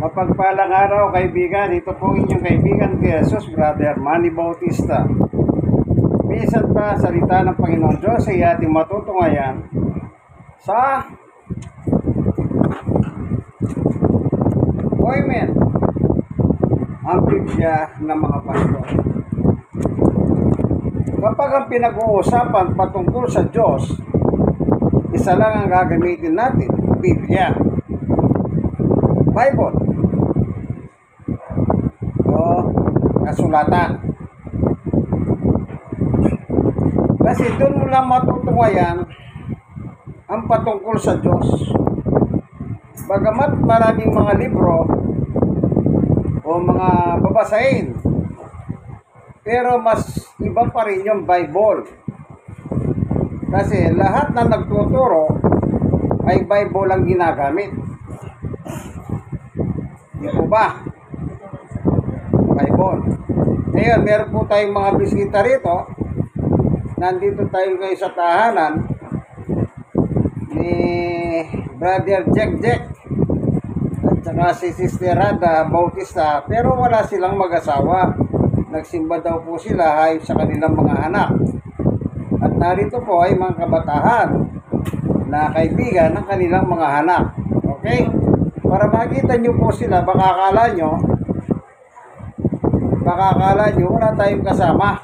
Mapagpalang araw, kaibigan. Ito po inyong kaibigan kay Jesus, Brother Manny Bautista. Minsan pa salita ng Panginoon Diyos ay ating matutunghayan sa appointment ang Biblia ng mga pastor. Kapag ang pinag-uusapan patungkol sa Diyos, isa lang ang gagamitin natin, Biblia, Bible, o kasulatan. Kasi doon mo lang matutunghayan ang patungkol sa Diyos. Bagamat maraming mga libro o mga babasahin, pero mas iba pa rin yung Bible. Kasi lahat na nagtuturo ay Bible ang ginagamit. Di po ba? Bible. Ngayon, meron po tayong mga bisita rito. Nandito tayo ngayon sa tahanan ni Brother Jack at saka si Sister Rada Bautista, pero wala silang mag-asawa. Nagsimba daw po sila ay sa kanilang mga anak. At narito po ay mga kabatahan na kaibigan ng kanilang mga anak. Okay? Para makita nyo po sila, baka akala nyo wala tayong kasama.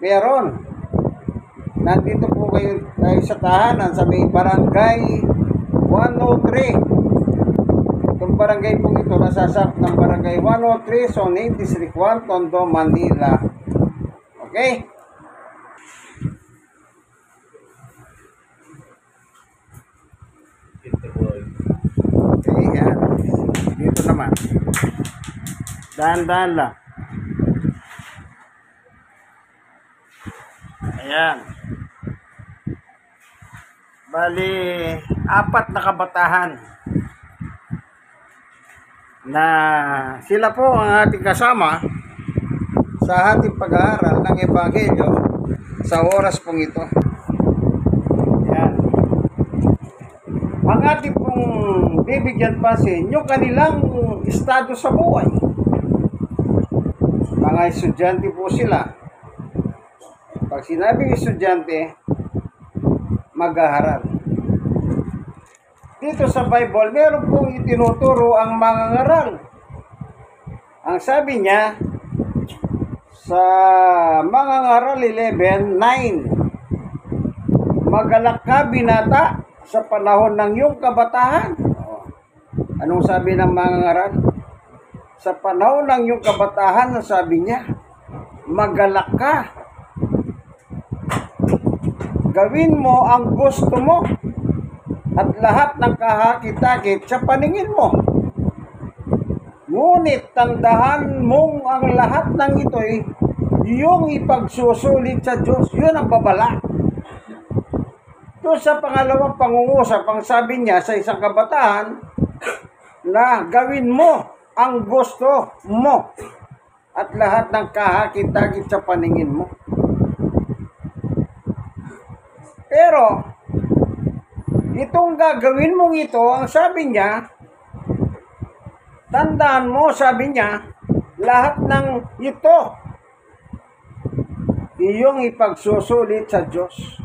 Meron. Nandito po tayo sa tahanan sa may barangay 103. Itong barangay po ito nasasap ng barangay 103, Sonay, District 1, Tondo, Manila. Okay? Okay, yan. Dito naman. Dahan-dahan lang. Ayan. Bali, 4 na kabatahan na sila po ang ating kasama sa ating pag-aaral ng Ebanghelyo sa oras pong ito. Ayan. Ang ating pong bibigyan pansin yung kanilang estado sa buhay. Mga estudyante po sila. Pag sinabing estudyante, mag-aaral. Dito sa Bible, meron pong itinuturo ang mangangaral. Ang sabi niya, sa mangangaral 11:9, magalak ka binata sa panahon ng iyong kabataan. Anong sabi ng mangangaral? Sa panahon ng iyong kabataan, sabi niya, magalak ka. Gawin mo ang gusto mo at lahat ng kahakit-takit sa paningin mo. Ngunit tandahan mong ang lahat ng ito'y iyong ipagsusulit sa Diyos. Yun ang babala. Doon sa pangalawang pangungusap, ang sabi niya sa isang kabataan na gawin mo ang gusto mo at lahat ng kahakit-takit sa paningin mo. Pero, itong gagawin mong ito, ang sabi niya, tandaan mo, sabi niya, lahat ng ito, iyong ipagsusulit sa Diyos.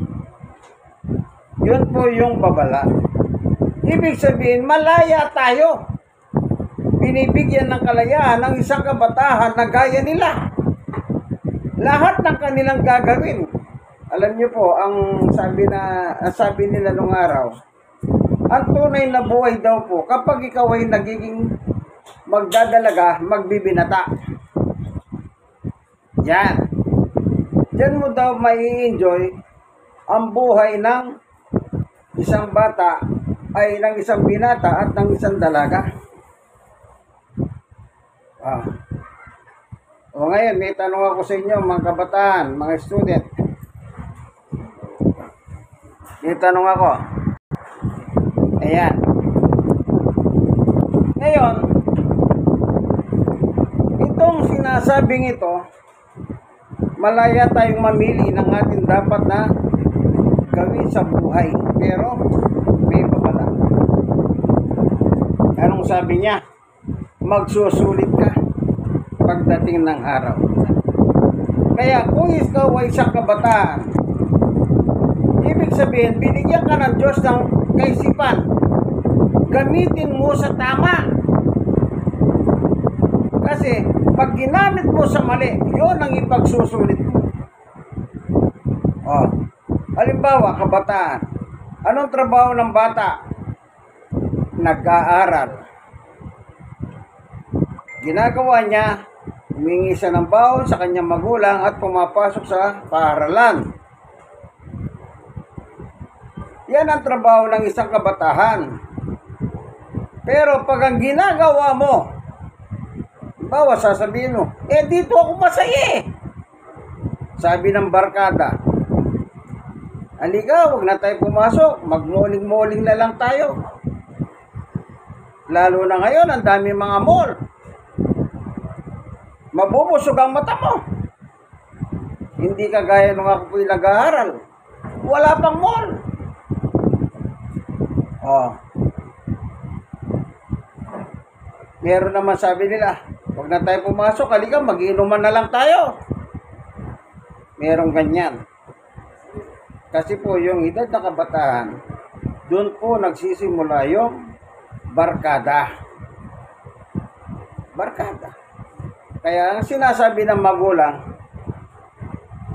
Yun po yung babala. Ibig sabihin, malaya tayo. Binibigyan ng kalayaan ng isang kabatahan na gaya nila. Lahat ng kanilang gagawin. Alam niyo po, ang sabi nila nung araw, ang tunay na buhay daw po, kapag ikaw ay nagiging magdadalaga, magbibinata. Yan. Diyan mo daw mai-enjoy ang buhay ng isang bata, ay ng isang binata at ng isang dalaga. O ngayon, may tanong ako sa inyo, mga kabataan, mga student. May tanong ako. Ayan. Ngayon, itong sinasabing ito, malaya tayong mamili ng ating dapat na gawin sa buhay. Pero, may babala. Anong sabi niya? magsusulit ka pagdating ng araw. Kaya kung ikaw ay isang kabataan, ibig sabihin, binigyan ka ng Diyos ng kaisipan. Gamitin mo sa tama. Kasi, pag ginamit mo sa mali, yun ang ipagsusulit mo. Oh, halimbawa, kabataan. Anong trabaho ng bata? Nag-aaral. Ginagawa niya, humingi siya ng baon sa kanyang magulang at pumapasok sa paaralan. Yan ang trabaho ng isang kabataan. Pero pag ang ginagawa mo, bawa sasabihin mo, dito ako masaya eh. Sabi ng barkada, halika, huwag na tayo pumasok, magmuling-muling na lang tayo. Lalo na ngayon, ang dami mga mall. Mabubusog ang mata mo. Hindi kagaya nung ako po'y nag-aaral. Wala pang mall. Oh. Meron naman sabi nila, huwag na tayo pumasok, halika, mag-iinuman na lang tayo. Merong ganyan. Kasi po yung edad na kabataan, doon po nagsisimula yung barkada. Barkada. Kaya ang sinasabi ng magulang,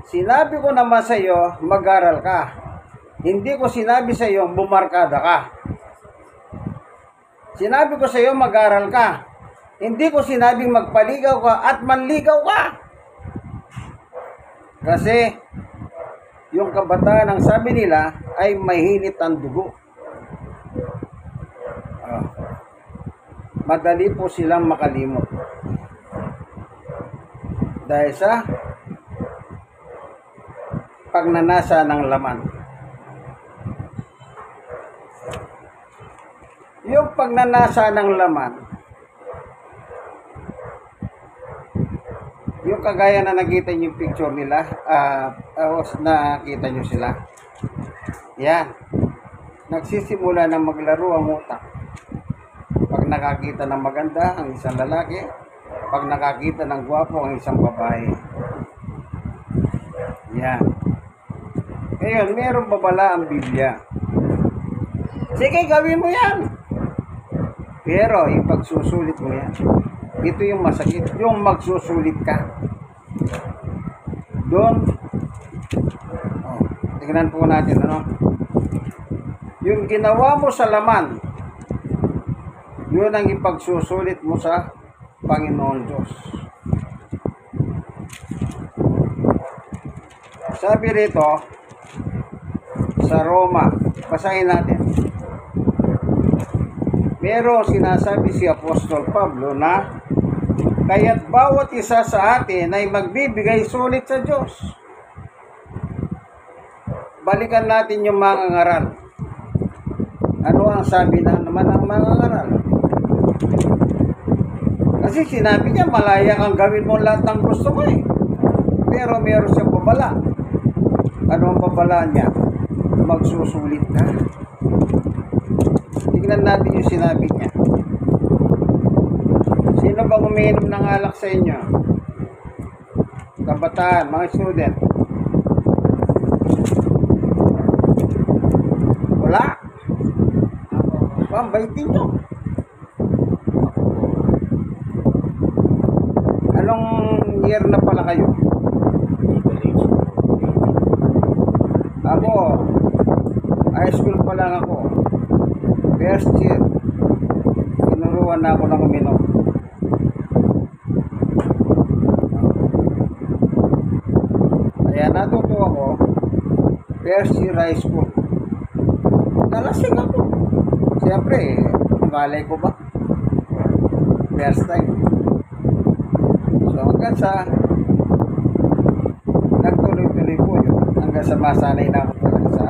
sinabi ko naman sa iyo, mag-aral ka. Hindi ko sinabi sa iyo, bumarkada ka. Sinabi ko sa iyo, mag-aral ka. Hindi ko sinabing magpaligaw ka at manligaw ka. Kasi, yung kabataan, ang sabi nila, ay mahinit ang dugo. Madali po silang makalimot. Dahil sa pagnanasa ng laman. Yung pagnanasa ng laman, yung kagaya na nakita nyo yung picture nila, nakita nyo sila. Yan. Nagsisimula na maglaro ang utak. Pag nakakita ng maganda ang isang lalaki, pag nakakita ng gwapo ang isang babae. Yan. Ngayon, meron babala ang Biblia. Sige, gawin mo yan. Pero, ipagsusulit mo yan. Ito yung masakit. Yung magsusulit ka. Doon. Tingnan po natin, ano? Yung ginawa mo sa laman, yun ang ipagsusulit mo sa Panginoon Diyos. Sabi rito, sa Roma, basahin natin. Pero sinasabi si Apostol Pablo na kaya't bawat isa sa atin ay magbibigay sulit sa Diyos. Balikan natin yung mga ngaral. Ano ang sabi na naman ng mga ngaral? Kasi sinabi niya, malaya kang gawin mo lahat ng gusto mo eh. Pero meron siyang babala. Ano ang babala niya? Magsusulit ka. Tignan natin yung sinabi niya. Sino bang umiinom ng alak sa inyo? Kabataan, mga student. Wala. Baitin nyo. Anong year na pala kayo? Ako, high school pa lang ako. First year, tinuruan na ako ng uminom. Kaya natuto ako, first year high school. Nalasing ako. Siyempre, malay ko ba? First time. So hanggang sa nagtuloy-tuloy po yun. Hanggang sa masanay na ako talaga sa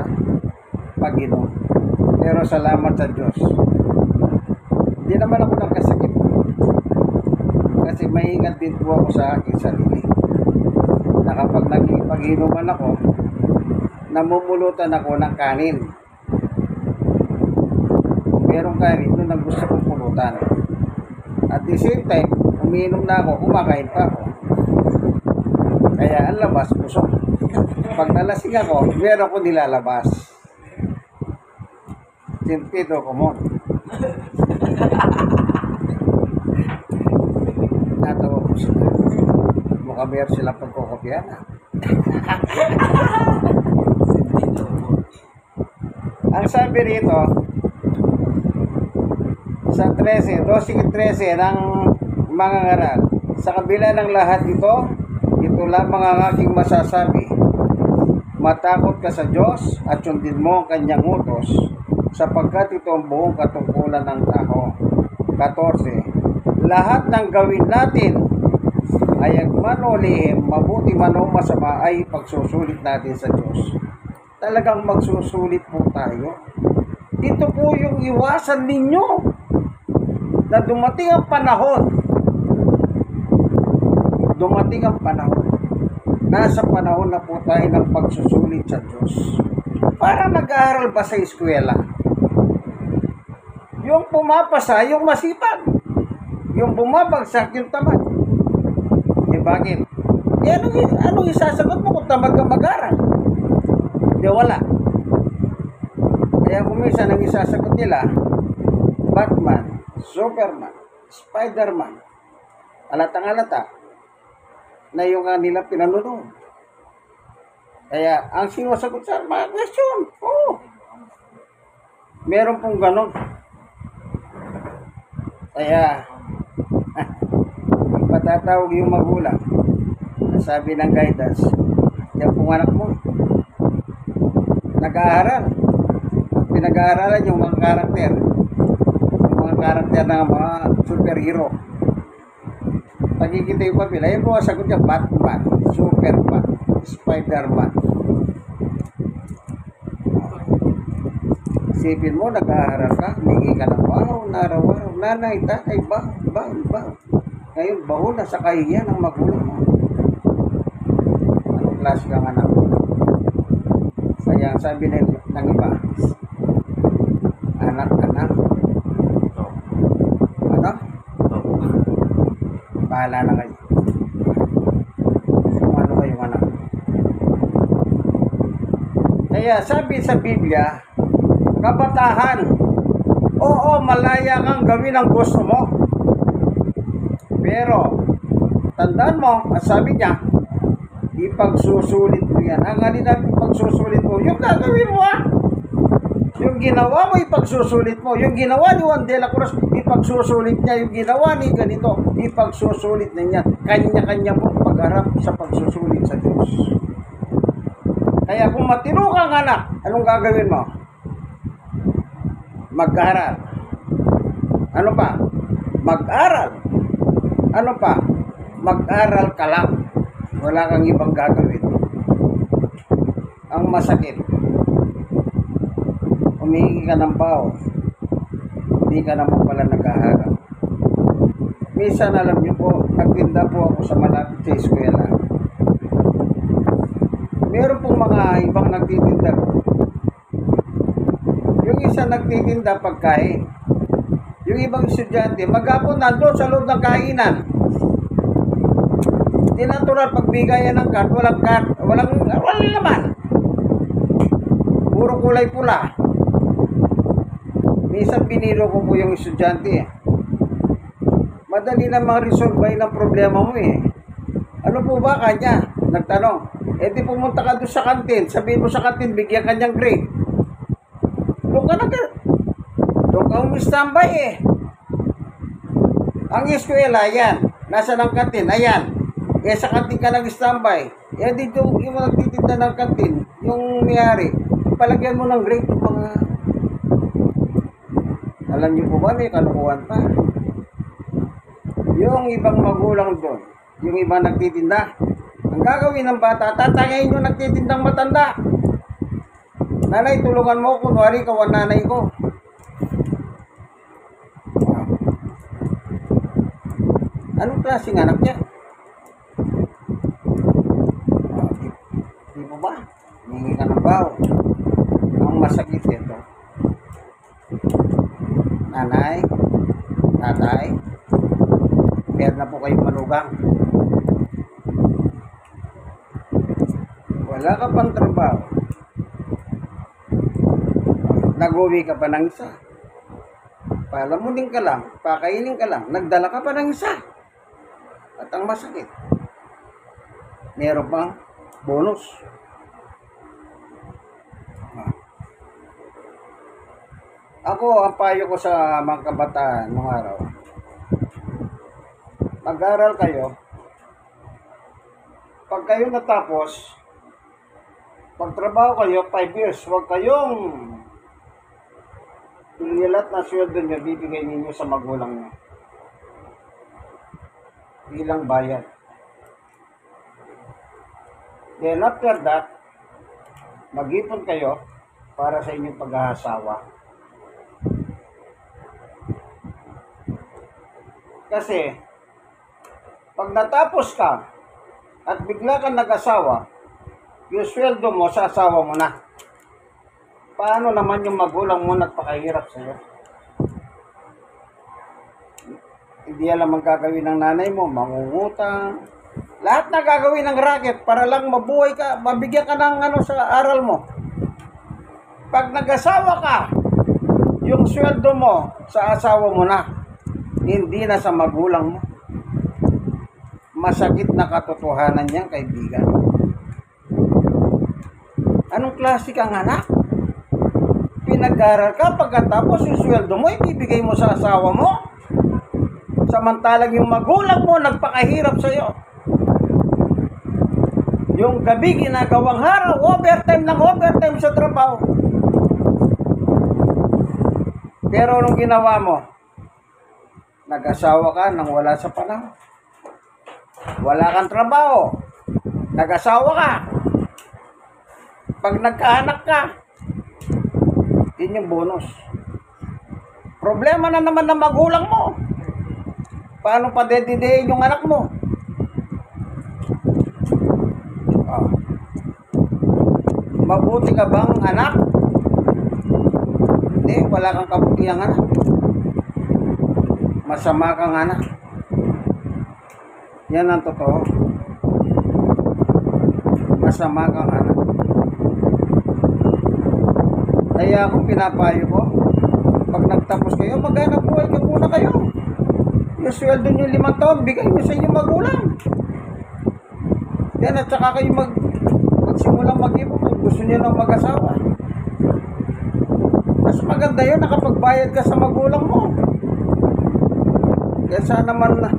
pag-inom. Pero salamat sa Diyos. Hindi naman ako nagkasakit. Kasi maingat din po ako sa aking sarili. Na kapag nagpag-inuman ako, namumulutan ako ng kanin. Merong kanin doon ang gusto kong pulutan. At the same time, umiinom na ako, kumakain pa ako. Kaya ang labas, busog. Pag nalasing ako, meron ko nilalabas. Sentido común. Natawa ko sila. Mukha meron silang pagkukopyan. Ang sabi rito, sa 12-13 ng mga ngaral, sa kabila ng lahat ito lamang ang aking masasabi. Matakot ka sa Diyos at sundin mo ang kanyang utos, sapagkat ito ang buong katungkulan ng tao. 14. Lahat ng gawin natin, ayag man o lihim, mabuti man o masama, ay pagsusulit natin sa Diyos. Talagang magsusulit po tayo. Ito po yung iwasan ninyo na dumating ang panahon. Nasa panahon na po tayo ng pagsusulit sa Diyos. Para nag-aaral ba sa eskwela? Yung pumapasa, yung masipag. Yung bumabagsak, yung tamad. Bakit? Anong isasagot mo kung tamad ka mag-aaral? Wala. Kaya kung minsan ang isasagot nila, Batman, Superman, Spiderman, alatang-alata na yung nila pinanonood. Kaya ang sinusagot sa mga question, meron pong ganon. Kaya patatawag yung magulang, sabi ng guidance, yan pong anak mo nag-aaral. Pinag-aaralan yung mga karakter ng mga superhero. Pagkikita yung papel, ayun po ang sagot niya, Batman, Superman, Spiderman. Isipin mo, nag-aaral ka, humingi ka ng baho, araw-araw, nanay, tatay, baho. Ngayon, baho na sa kahiyan ng magulang mo. Anong klase kang anak? Kaya sabi ng iba, anak-anak. Ano? Bahala na kayo. Kung ano kayong anak. Kaya sabi sa Biblia, kabatahan, oo, malaya kang gawin ang gusto mo. Pero, tandaan mo, sabi niya, ipagsusulit mo yan. Ang alin na ipagsusulit mo, yung gagawin mo Yung ginawa mo, ipagsusulit mo. Yung ginawa ni Juan de la Cruz, ipagsusulit niya. Yung ginawa ni ganito, ipagsusulit na niya. Kanya-kanya mo pag-harap sa pagsusulit sa Diyos. Kaya kung matino kang anak, anong gagawin mo? Mag-aral. Ano pa? Mag-aral. Ano pa? Mag-aral ka lang. Wala kang ibang gagawin. Ang masakit, humingi ka ng bao, hindi ka naman pala nag-aaral. Minsan, alam niyo po, nagtinda po ako sa malapit sa eskwela. Meron pong mga ibang nagtitinda po. Yung isa nagtitinda pagkain. Yung ibang estudyante, maghapon nandun sa loob ng kainan. Hindi natural pagbigayan ng card, walang laman. Puro kulay pula. Minsan pinilo ko po yung estudyante. Madali na ma-resolve ng problema mo eh. Ano po ba kanya? Nagtanong. Di pumunta ka doon sa kantin. Sabihin mo sa kantin, bigyan kanyang grade. Doon ka umistambay eh. Ang eskwela, yan. Nasa ng kantin, ayan. Sa kantin ka nag-standby. Dito yung nagtitinda ng kantin, yung mayari, palagyan mo ng grade yung mga... Alam niyo po ba, may kalukuhan pa. Yung ibang magulang doon, yung ibang nagtitinda, ang gagawin ng bata, tatangayin yung nagtitindang matanda. Nanay, tulungan mo, kunwari ka ang nanay ko. Anong klaseng anak niya? Di mo ba? Hingi ka ng bawo. Ang masakit ito. Nanay, tatay, Meron na po kayong manugang. Wala ka pang trabaho. Nag-uwi ka pa ng isa. Palamunin ka lang, pakainin ka lang, nagdala ka pa ng isa. At ang masakit, meron pang bonus. Ako, ang payo ko sa mga kabataan nung araw, mag-aral kayo. Pag kayo natapos, pagtrabaho kayo, 5 years, huwag kayong inilat na sweldo nyo, bibigay ninyo sa magulang nyo. Bilang bayad. Then after that, mag-ipon kayo para sa inyong pag-aasawa. Kasi, pag natapos ka at bigla kang nag-asawa, yung sweldo mo sa asawa mo na. Paano naman yung magulang mo nagpakahirap sa'yo? Hindi alam ang gagawin ng nanay mo, mangungutang. Lahat na gagawin ng racket para lang mabuhay ka, mabigyan ka ng sa aral mo. Pag nag-asawa ka, yung sweldo mo sa asawa mo na, hindi na sa magulang mo. Masakit na katotohanan yan, kaibigan. Anong klase kang anak? Pinag-aral ka, pagkatapos yung sweldo mo, ibibigay mo sa asawa mo. Samantalang yung magulang mo, nagpakahirap sa'yo. Yung gabi, ginagawang araw, overtime sa trabaho. Pero anong ginawa mo? Nag-asawa ka nang wala sa panahon. Wala kang trabaho. Nag-asawa ka. Pag nagkaanak ka, yun yung bonus. Problema na naman ng magulang mo. Paano pa dedidehin yung anak mo? Mabuti ka bang anak? Hindi, wala kang kabutihang anak. Masama kang anak. Yan ang totoo. Masama kang anak. Kaya kung pinapayo ko, pag nagtapos kayo, maghanap buhay ka muna kayo. Yung sweldo nyo 5 taon, bigay nyo sa inyong magulang. Yan, at saka kayo magsimulang mag-ipon kung gusto nyo ng mag-asawa. Mas maganda yun, nakapagbayad ka sa magulang mo. Kaya sana man na.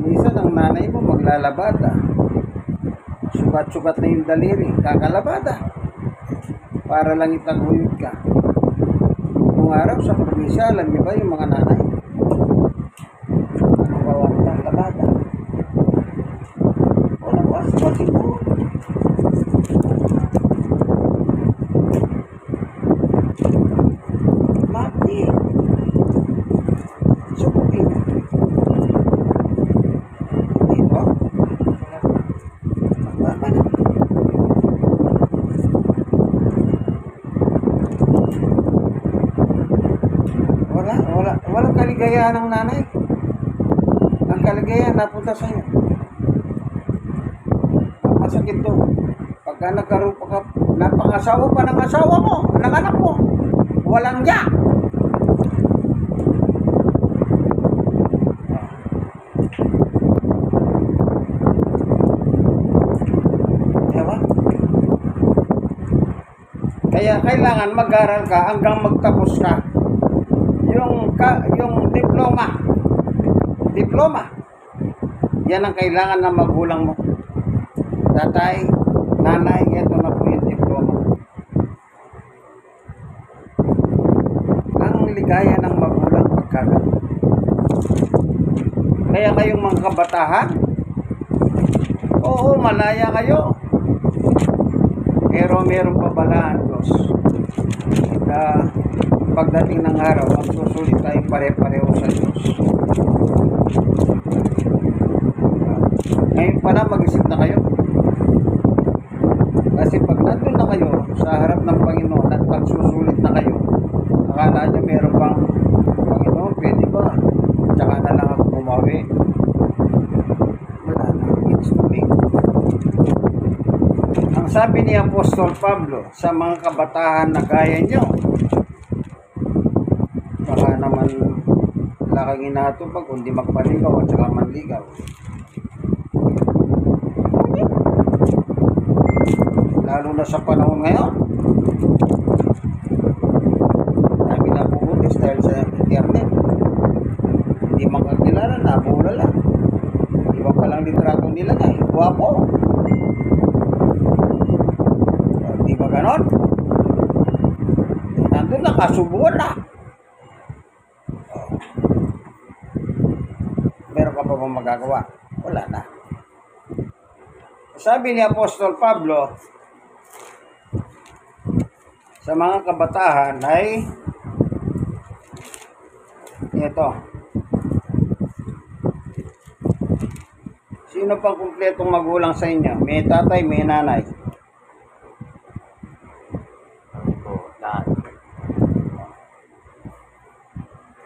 Minsan ang nanay mo maglalabada. Sugat-sugat na yung daliri, kakalabada. Para lang itaguyod ka. Nung araw sa probinsya, alam niyo ba yung mga nanay? Ang bawang ng labada. Walang was-wasin mo. Mati. Sukutin. Dito. Walang kaligayahan ng nanay. Ang kaligayahan napunta sa iyo. Ang masakit to. Pagka nagkaroon pa ka, napangasawa pa ng asawa mo, ng anak mo, walang niya. Diba? Kaya kailangan mag-aral ka hanggang magtapos ka. Yung diploma, yan ang kailangan ng magulang mo. Tatay, nanay, ito na po yung diploma. Ang ligaya ng magulang pagkagat. Kaya kayong mga kabatahan, oo, malaya kayo. Pero meron pa balaan, Diyos. Pagdating ng araw, magsusulit tayo pare-pareho sa Diyos. Ngayon pa na, mag-isip na kayo. Kasi pag nandun na kayo sa harap ng Panginoon at pagsusulit na kayo, akala nyo meron pang Panginoon, pwede Sabi ni Apostol Pablo sa mga kabataan na gaya nyo, baka naman wala kang inatupag kundi magpaligaw at saka manligaw. Lalo na sa panahon ngayon, dami na pupuntis dahil sa internet. Hindi makakilala, nabulala. Iba palang litrato nila nga, guwapo. Di ba ganon? Nandun na, kasubuan na. Meron ka pa bang magagawa? Wala na. Sabi ni Apostol Pablo sa mga kabataan ay ito. Sino pang kumpletong magulang sa inyo? May tatay, may nanay.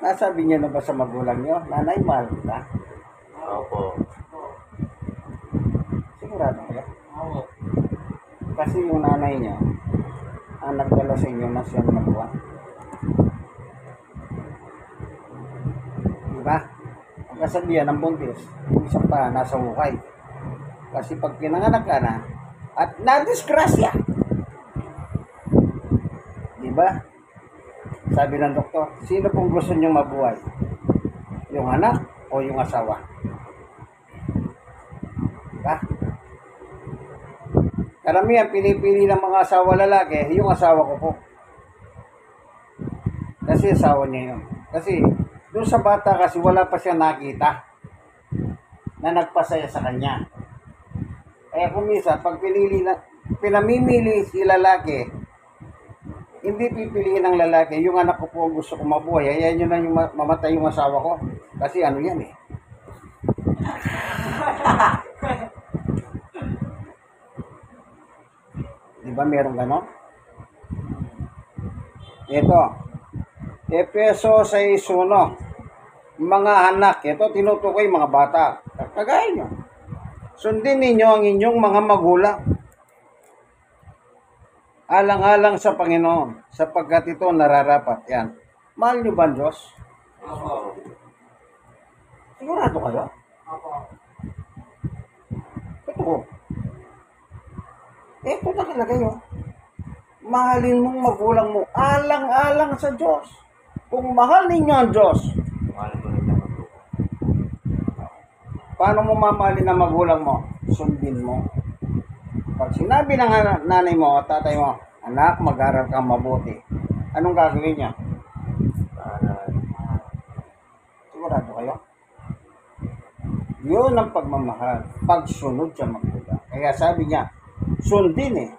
Nasabi niyo na ba sa magulang niyo? Nanay, mahal kita? Opo. Sigurado kayo? Kasi yung nanay niyo ang nagdala sa inyo na siya magbuwan. Diba? Ang kasabihan ng buntis, yung isa pa nasa hukay. Kasi pag pinanganak ka na, at na-disgrasya. Diba? Sabi ng doktor, sino pong gusto niyong mabuhay? Yung anak o yung asawa? Diba? Karamihan, pinipili ng mga asawa lalaki, yung asawa ko po. Kasi asawa niya yun. Kasi, doon sa bata kasi wala pa siya nakita na nagpasaya sa kanya. Kaya kung minsan, pag pinamimili si lalaki, hindi pipiliin ng lalaki, yung anak ko po gusto ko mabuhay, ayan yun na yung mamatay yung asawa ko. Kasi ano yan eh. Diba meron gano'n? Ito. Efeso 6:1. Mga anak, ito tinutukoy mga bata. Kagaya nyo. Sundin ninyo ang inyong mga magulang. Alang-alang sa Panginoon, sapagkat ito nararapat. Yan. Mahal nyo ba ang Diyos? Opo. Sigurado kayo? Opo. Ito. Ito nakalagay oh. Mahalin mong magulang mo. Alang-alang sa Diyos. Kung mahal ninyo ang Diyos, Mahal ko rin ang magulang. paano mo mamahalin ang magulang mo? Sundin mo. Pag sinabi ng nanay mo at tatay mo, anak, mag-aral kang mabuti. Anong gagawin niya? Para Sigurado kayo? Yun ang pagmamahal. Pagsunod sa magulang. Kaya sabi niya, sundin eh.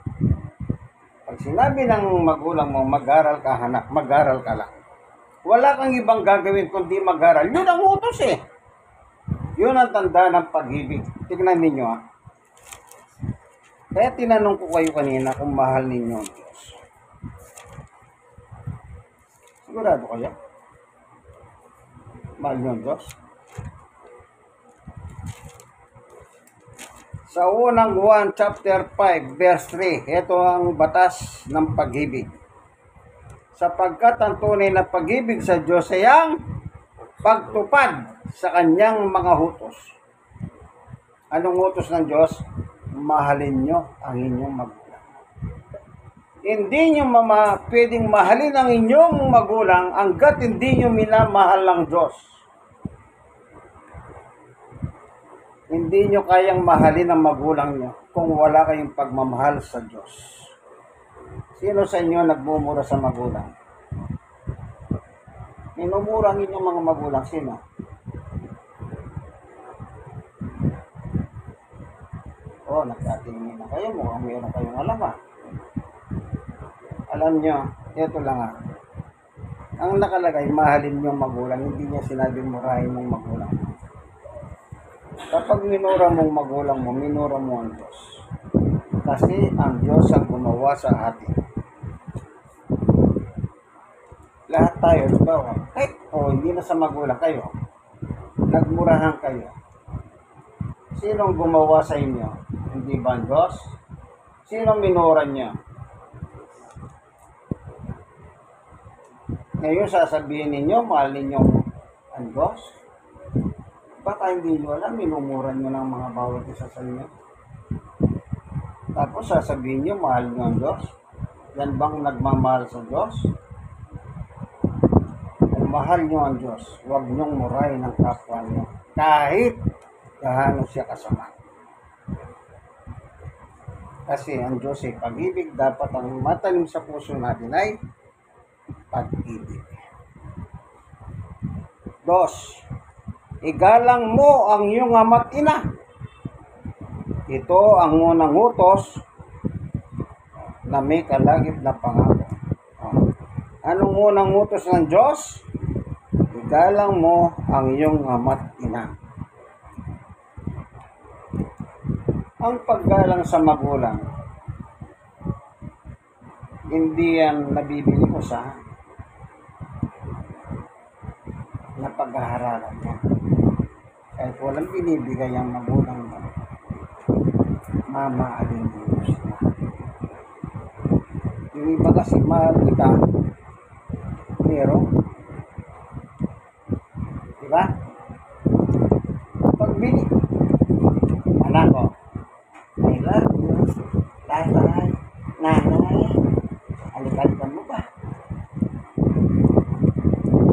Pag sinabi ng magulang mo, mag-aral ka anak, mag-aral ka lang. Wala kang ibang gagawin kundi mag-aral. Yun ang utos eh. Yun ang tanda ng pag-ibig. Tignan ninyo ah. Kaya tinanong ko kayo kanina kung mahal ninyo ang Diyos. Sigurado kayo? Mahal niyo ang Diyos? Sa unang Juan chapter 5 verse 3, ito ang batas ng pag-ibig. Sapagkat ang tunay na pag-ibig sa Diyos ay ang pagtupad sa kanyang mga utos. Anong utos ng Diyos? Mahalin nyo ang inyong magulang. Hindi nyo pwedeng mahalin ang inyong magulang hanggat hindi nyo minamahal ang Diyos. Hindi nyo kayang mahalin ang magulang nyo kung wala kayong pagmamahal sa Diyos. Sino sa inyo nagmumura sa magulang? Minumura ang inyong mga magulang. Sino? Nagtatingin na kayo. Mukhang mayroon kayong alam ah. Alam nyo, ito lang ah. Ang nakalagay, mahalin yung magulang. Hindi niya sinabing murahin mong magulang. Kapag minura mong magulang mo, minura mo ang Diyos. Kasi ang Diyos ang gumawa sa atin. Lahat tayo, diba? Hindi na sa magulang kayo. Nagmurahan kayo. Sinong gumawa sa inyo? Hindi ba ang Diyos? Sino minura niya? Ngayon sasabihin ninyo, mahal ninyo ang Diyos? Baka hindi nyo alam, minumura nyo ng mga bawat isa sa inyo. Tapos sasabihin nyo, mahal nyo ang Diyos? Yan bang nagmamahal sa Diyos? Kung mahal nyo ang Diyos, huwag nyong murahin ang kapwa nyo. Kahit gaano siya kasama. Kasi ang Diyos ay pag-ibig, dapat ang matalim sa puso natin ay pag-ibig. 2. Igalang mo ang iyong ama't ina. Ito ang unang utos na may kalagip na pangako. Anong unang utos ng Diyos? Igalang mo ang iyong ama't ina. Ang paggalang sa magulang, hindi yan nabibili ko sa napag-aaralan mo. Kahit walang binibigay ang magulang mo, mamaalin Diyos na. Yung iba kasi mahal kita, pero, diba? Pagbili, anak ko, I love you, bye-bye, nanay, alikan mo ba?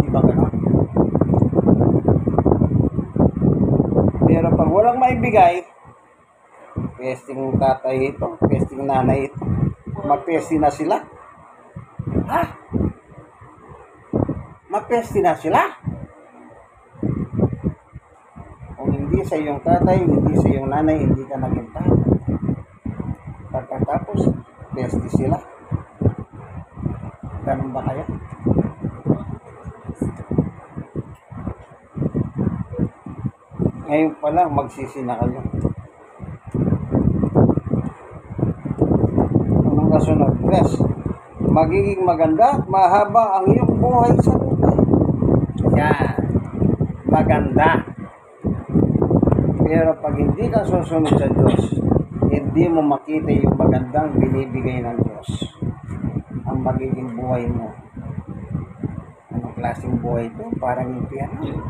Di ba gano'n? Pero pag walang maibigay, pesting tatay ito, pesting nanay ito, mapesti na sila. Ha? Mapesti na sila? Kung hindi sa iyong tatay, hindi sa iyong nanay, hindi ka naging tao. Pagkatapos, pesti sila. Ganun ba kayo? Ngayon pa lang, magsisi na kayo. Anong kasunod? Yes. Magiging maganda at mahaba ang iyong buhay sa lupa. Yan. Maganda. Pero pag hindi ka susunod sa Diyos, hindi mo makita yung magandang binibigay ng Diyos. Ang magiging buhay mo. Anong klaseng buhay ito? Parang impyerno.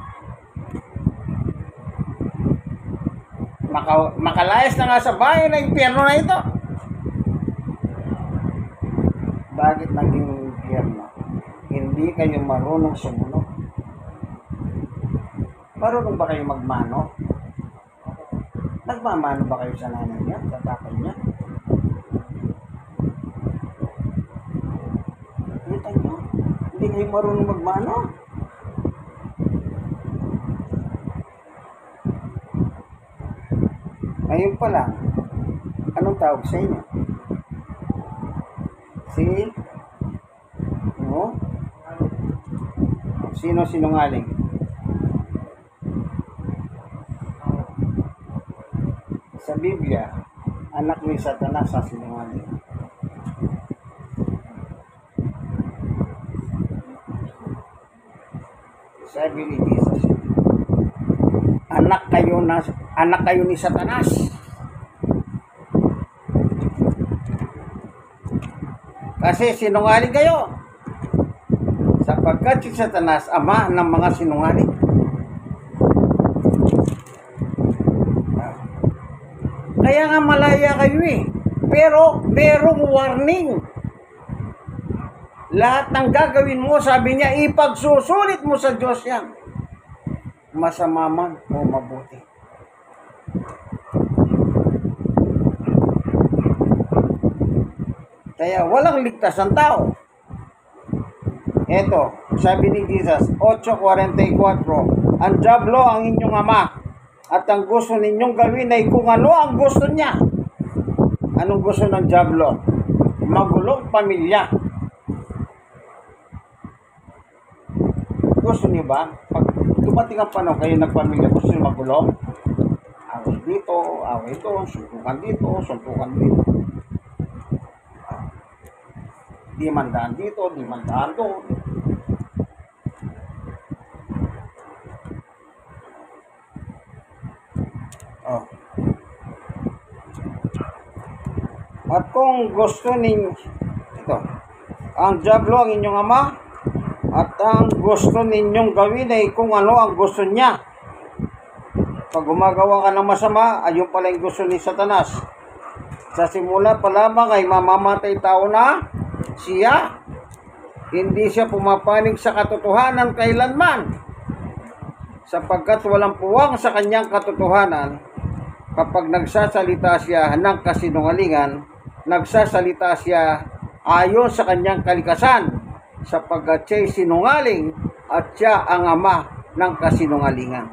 Makalayas na nga sa bahay na impyerno na ito. Bakit naging impyerno? Hindi kayo marunong sumunod. Marunong ba kayo magmano? Nagmamano ba kayo sa nanay niya, sa tatay niya? Kita niyo? Hindi kayo marunong magmano. Ngayon pa lang, anong tawag sa inyo? Sino sinungaling? Sa Biblia, anak ni Satanas sa sinungaling. Sabi ni Jesus, anak kayo ni Satanas. Kasi sinungaling kayo. Sapagkat si Satanas, ama ng mga sinungaling. Kaya nga malaya kayo eh. Pero merong warning. Lahat ng gagawin mo, sabi niya, ipagsusulit mo sa Diyos yan. Masama man o mabuti. Kaya walang ligtas ang tao. Ito, sabi ni Jesus, 8:44, ang diablo ang inyong ama, at ang gusto ninyong gawin ay kung ano ang gusto niya. Anong gusto ng diablo? Magulong pamilya. Gusto niyo ba? Pag dumating ang panahon kayo nagpamilya, gusto niyo magulong? Away dito, away doon, suntukan dito, suntukan dito. Di mandaan dito, di mandaan doon. At kung gusto ninyo, ito, ang Diablo ang inyong ama, at ang gusto ninyong gawin ay kung ano ang gusto niya. Pag gumagawa ka ng masama, ayun pala yung gusto ni Satanas. Sa simula pa lamang ay mamamatay tao na siya. Hindi siya pumapanig sa katotohanan kailanman. Sapagkat walang puwang sa kanyang katotohanan, kapag nagsasalita siya ng kasinungalingan, nagsasalita siya ayon sa kanyang kalikasan, sapagkat siya'y sinungaling at siya ang ama ng kasinungalingan.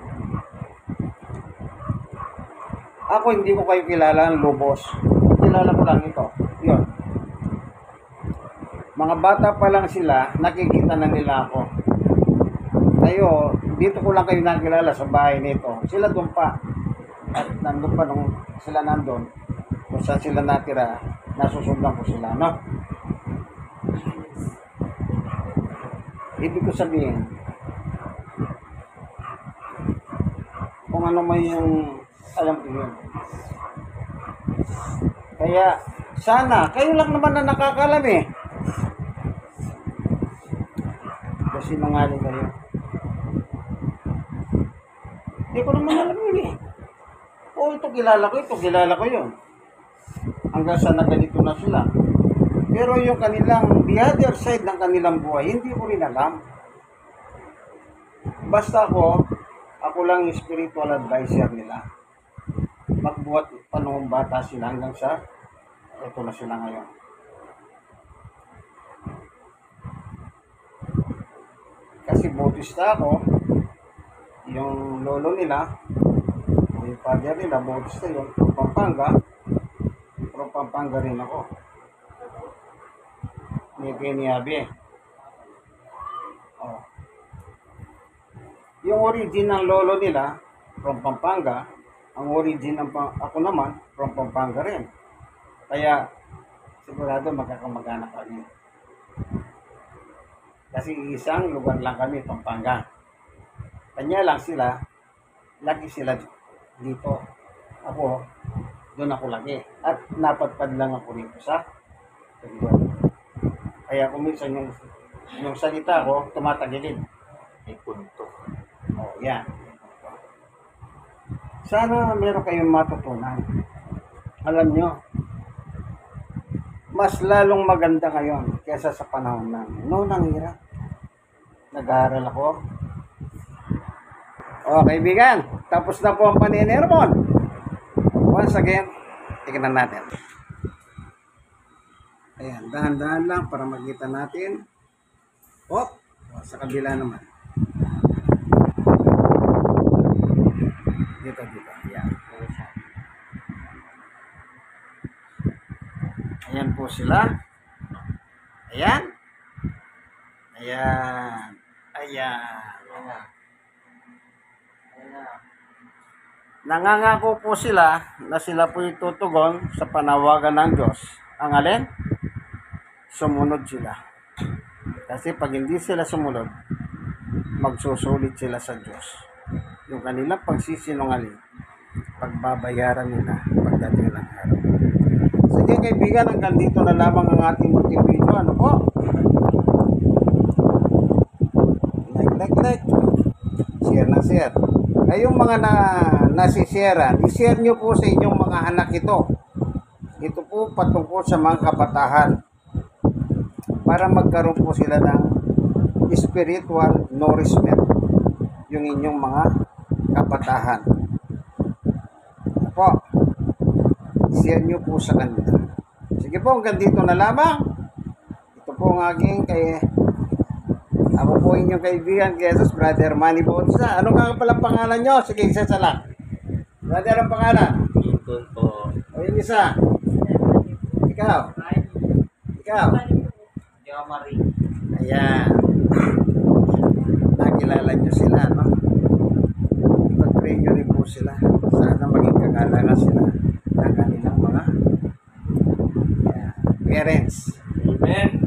Ako hindi ko kayo kilala ng lubos. Kilala ko lang ito. Yun. Mga bata pa lang sila, nakikita na nila ako. Kayo, dito ko lang kayo nakilala sa bahay nito. Sila doon pa. At nandun pa nung sila nandun, kung saan sila natira, nasusundan ko sila, no? Ibig ko sabihin, kung ano may yung alam ko yun. Kaya, sana, kayo lang naman na nakakalam eh. Kasi nangaling kayo. Hindi ko naman alam yun eh. O, ito kilala ko yun. Hanggang sa naganito na sila. Pero yung kanilang, the other side ng kanilang buhay, hindi ko rin alam. Basta ako lang yung spiritual advisor nila. Magbuhat pa noong bata sila hanggang sa ito na sila ngayon. Kasi Bautista ako, yung lolo nila, yung father nila, Bautista yun, from Pampanga rin ako. Ni Keniabe. Oh. Yung origin ng lolo nila, from Pampanga, ang origin ng ako naman, from Pampanga rin. Kaya, sigurado magkakamag-anak kami. Kasi isang lugar lang kami, Pampanga. Kanya lang sila, lagi sila dito. Ako, doon ako lagi. At napadpad lang ako rito sa Tagigod. Kaya kung minsan yung salita ko, tumatagilid. May punto. Oh, yan. Sana meron kayong matutunan. Alam nyo, mas lalong maganda ngayon kaysa sa panahon namin. Noon ang hirap. Nag-aaral ako. O, kaibigan, tapos na po ang Paninirmon. Once again, tignan natin. Ayan, dahan-dahan lang para makita natin. O, sa kabila naman. Dito. Ayan. Ayan po sila. Ayan. Nangangako po sila na sila po itutugon sa panawagan ng Diyos. Ang alin? Sumunod sila. Kasi pag hindi sila sumunod, magsusulit sila sa Diyos. Yung kanilang pagsisinungaling, pagbabayaran nila pagdating ng araw. Sige kaibigan, hanggang dito na lamang ang ating munting video. Ano po? Like. Share na share. Kayong mga nasisharean, i-share nyo po sa inyong mga anak ito. Ito po patungkol sa mga kabatahan. Para magkaroon po sila ng spiritual nourishment. Yung inyong mga kabatahan. Po, i-share nyo po sa kanila. Sige po, hanggang dito na lamang. Ito po ang aking ako po inyong kaibigan, Jesus, Brother Manny Bautista. Ano nga pala pangalan nyo? Sige, isa lang. Brother, ang pangalan? Lincoln po. O yung isa? Ikaw? Jomari. Ayan. Nakilala nyo sila, no? Pag-pray nyo rin po sila. Sana maging kagalakan sila ng kanilang mga parents. Amen.